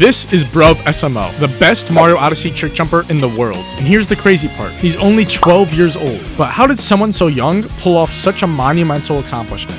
This is Bruv SMO, the best Mario Odyssey trick jumper in the world. And here's the crazy part, he's only 12 years old. But how did someone so young pull off such a monumental accomplishment?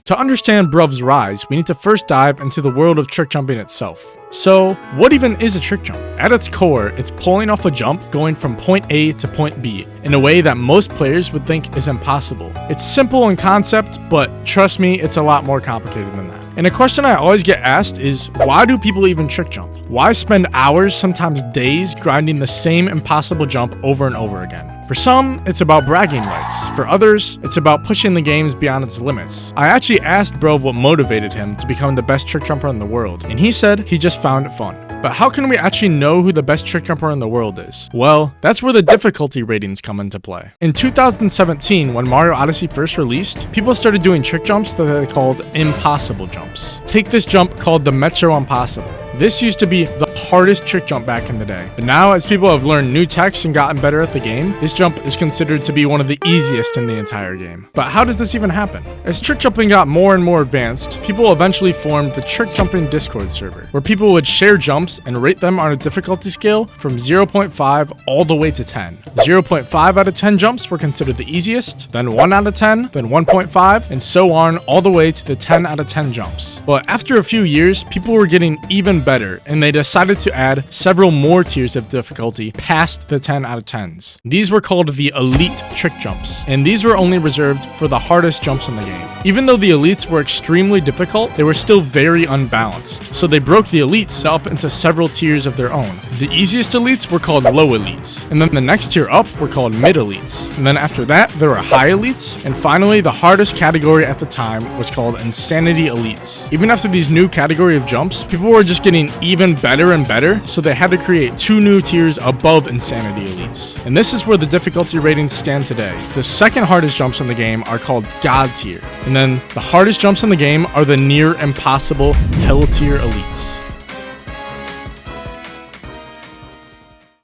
To understand Bruv's rise, we need to first dive into the world of trick jumping itself. So, what even is a trick jump? At its core, it's pulling off a jump going from point A to point B in a way that most players would think is impossible. It's simple in concept, but trust me, it's a lot more complicated than that. And a question I always get asked is, why do people even trick jump? Why spend hours, sometimes days, grinding the same impossible jump over and over again? For some, it's about bragging rights. For others, it's about pushing the games beyond its limits. I actually asked Bruv what motivated him to become the best trick jumper in the world, and he said he just found it fun. But how can we actually know who the best trick jumper in the world is? Well, that's where the difficulty ratings come into play. In 2017, when Mario Odyssey first released, people started doing trick jumps that they called impossible jumps. Take this jump called the Metro Impossible. This used to be the hardest trick jump back in the day. But now, as people have learned new techs and gotten better at the game, this jump is considered to be one of the easiest in the entire game. But how does this even happen? As trick jumping got more and more advanced, people eventually formed the Trick Jumping Discord server, where people would share jumps and rate them on a difficulty scale from 0.5 all the way to 10. 0.5 out of 10 jumps were considered the easiest, then 1 out of 10, then 1.5, and so on all the way to the 10 out of 10 jumps. But after a few years, people were getting even better, and they decided to add several more tiers of difficulty past the 10 out of 10s. These were called the elite trick jumps, and these were only reserved for the hardest jumps in the game. Even though the elites were extremely difficult, they were still very unbalanced, so they broke the elites up into several tiers of their own. The easiest elites were called low elites, and then the next tier up were called mid elites, and then after that there were high elites, and finally the hardest category at the time was called insanity elites. Even after these new category of jumps, people were just getting even better and better, so they had to create 2 new tiers above insanity elites. And this is where the difficulty ratings stand today. The second hardest jumps in the game are called God tier, and then the hardest jumps in the game are the near impossible Hell tier elites.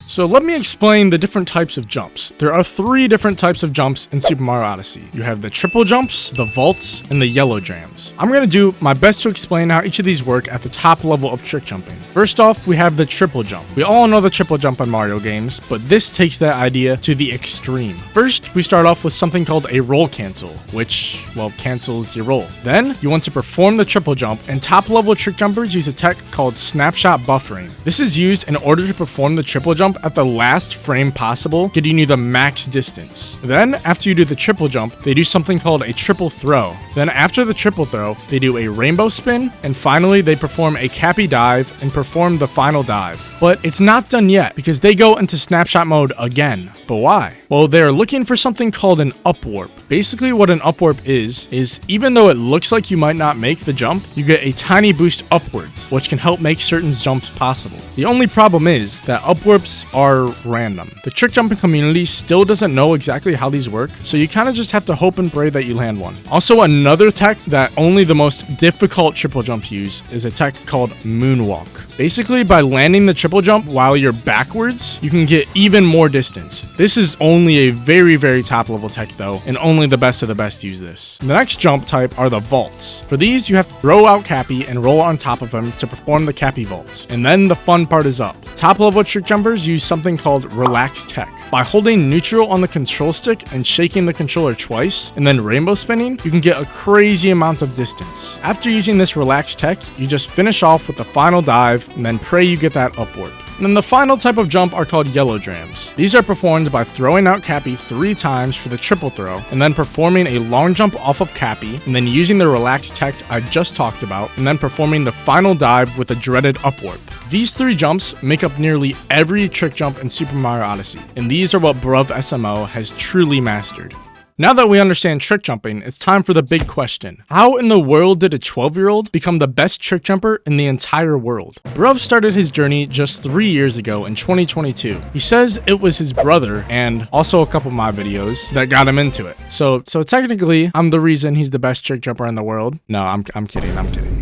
So let me explain the different types of jumps. There are 3 different types of jumps in Super Mario Odyssey. You have the triple jumps, the vaults, and the yellow drams. I'm going to do my best to explain how each of these work at the top level of trick jumping. First off, we have the triple jump. We all know the triple jump in Mario games, but this takes that idea to the extreme. First, we start off with something called a roll cancel, which, well, cancels your roll. Then, you want to perform the triple jump, and top level trick jumpers use a tech called snapshot buffering. This is used in order to perform the triple jump at the last frame possible, getting you the max distance. Then, after you do the triple jump, they do something called a triple throw. Then after the triple throw, they do a rainbow spin, and finally they perform a cappy dive and perform the final dive. But it's not done yet, because they go into snapshot mode again. But why? Well, they're looking for something called an upwarp. Basically what an upwarp is even though it looks like you might not make the jump, you get a tiny boost upwards, which can help make certain jumps possible. The only problem is that upwarps are random. The trick jumping community still doesn't know exactly how these work, so you kind of just have to hope and pray that you land one. Also, another tech that only the most difficult triple jumps use is a tech called moonwalk. Basically, by landing the triple jump while you're backwards, you can get even more distance. This is only a very, very top level tech though, and only the best of the best use this. The next jump type are the vaults. For these, you have to throw out Cappy and roll on top of him to perform the Cappy vault. And then the fun part is up. Top level trick jumpers use something called relax tech. By holding neutral on the control stick and shaking the controller twice, and then rainbow spinning, you can get a crazy amount of distance. After using this relax tech, you just finish off with the final dive, and then pray you get that upward. And then the final type of jump are called yellow drams. These are performed by throwing out Cappy 3 times for the triple throw, and then performing a long jump off of Cappy, and then using the relaxed tech I just talked about, and then performing the final dive with the dreaded upwarp. These 3 jumps make up nearly every trick jump in Super Mario Odyssey, and these are what Bruv SMO has truly mastered. Now that we understand trick jumping, it's time for the big question. How in the world did a 12-year-old become the best trick jumper in the entire world? Bruv started his journey just 3 years ago in 2022. He says it was his brother, and also a couple of my videos, that got him into it. So technically, I'm the reason he's the best trick jumper in the world. No, I'm kidding.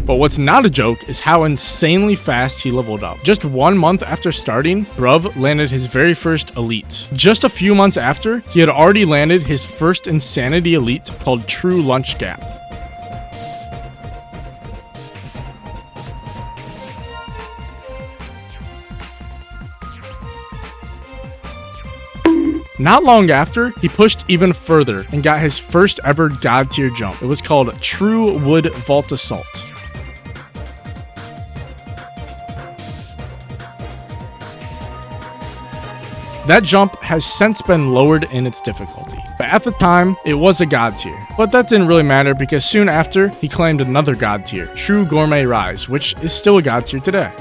But what's not a joke is how insanely fast he leveled up. Just 1 month after starting, Bruv landed his very first elite. Just a few months after, he had already landed his first insanity elite called True Lunch Gap. Not long after, he pushed even further and got his first ever God tier jump. It was called True Wood Vault Assault. That jump has since been lowered in its difficulty, but at the time, it was a God tier. But that didn't really matter because soon after, he claimed another God tier, True Gourmet Rise, which is still a God tier today.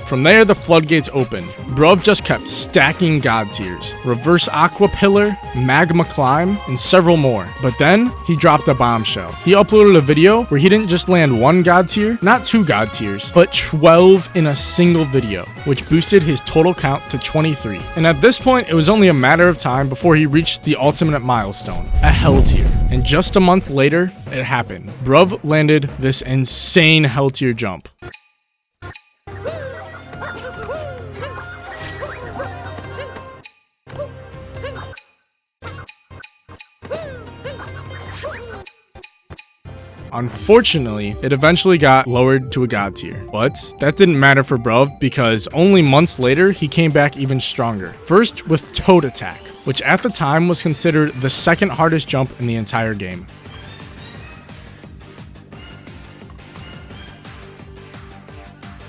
From there, the floodgates opened. Bruv just kept stacking God tiers. Reverse Aqua Pillar, Magma Climb, and several more. But then, he dropped a bombshell. He uploaded a video where he didn't just land one God tier, not 2 God tiers, but 12 in a single video, which boosted his total count to 23. And at this point, it was only a matter of time before he reached the ultimate milestone, a Hell tier. And just a month later, it happened. Bruv landed this insane Hell tier jump. Unfortunately, it eventually got lowered to a God tier, but that didn't matter for Bruv because only months later, he came back even stronger. First with Toad Attack, which at the time was considered the second hardest jump in the entire game.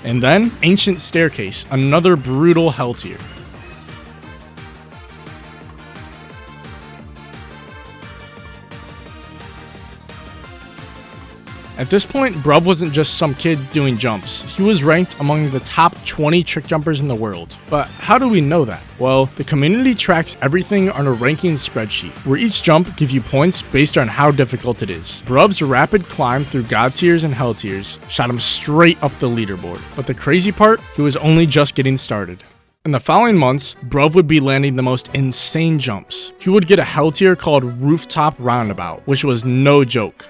And then Ancient Staircase, another brutal Hell tier. At this point, Bruv wasn't just some kid doing jumps. He was ranked among the top 20 trick jumpers in the world. But how do we know that? Well, the community tracks everything on a ranking spreadsheet, where each jump gives you points based on how difficult it is. Bruv's rapid climb through God tiers and Hell tiers shot him straight up the leaderboard. But the crazy part, he was only just getting started. In the following months, Bruv would be landing the most insane jumps. He would get a Hell tier called Rooftop Roundabout, which was no joke.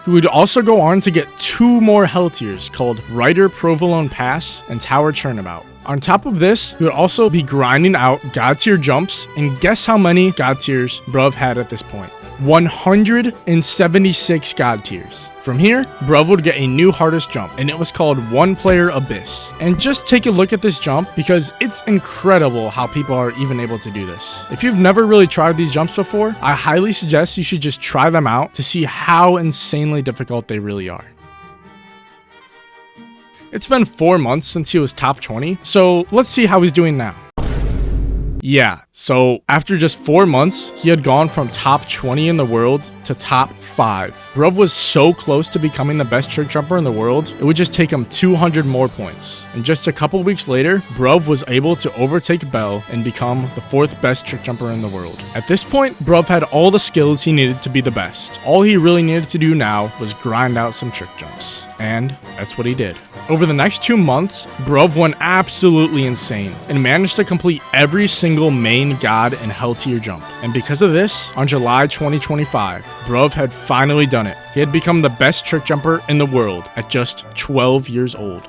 He would also go on to get 2 more Hell tiers called Rider Provolone Pass and Tower Turnabout. On top of this, he would also be grinding out God tier jumps, and guess how many God tiers Bruv had at this point? 176 God tiers. From here, Bruv would get a new hardest jump, and it was called One Player Abyss. And just take a look at this jump because it's incredible how people are even able to do this. If you've never really tried these jumps before, I highly suggest you should just try them out to see how insanely difficult they really are. It's been 4 months since he was top 20, so let's see how he's doing now. Yeah, so after just 4 months, he had gone from top 20 in the world to top 5. Bruv was so close to becoming the best trick jumper in the world, it would just take him 200 more points. And just a couple weeks later, Bruv was able to overtake Bell and become the 4th best trick jumper in the world. At this point, Bruv had all the skills he needed to be the best. All he really needed to do now was grind out some trick jumps. And that's what he did. Over the next 2 months, Bruv went absolutely insane and managed to complete every single main God and Hell tier jump. And because of this, on July 2025, Bruv had finally done it. He had become the best trick jumper in the world at just 12 years old.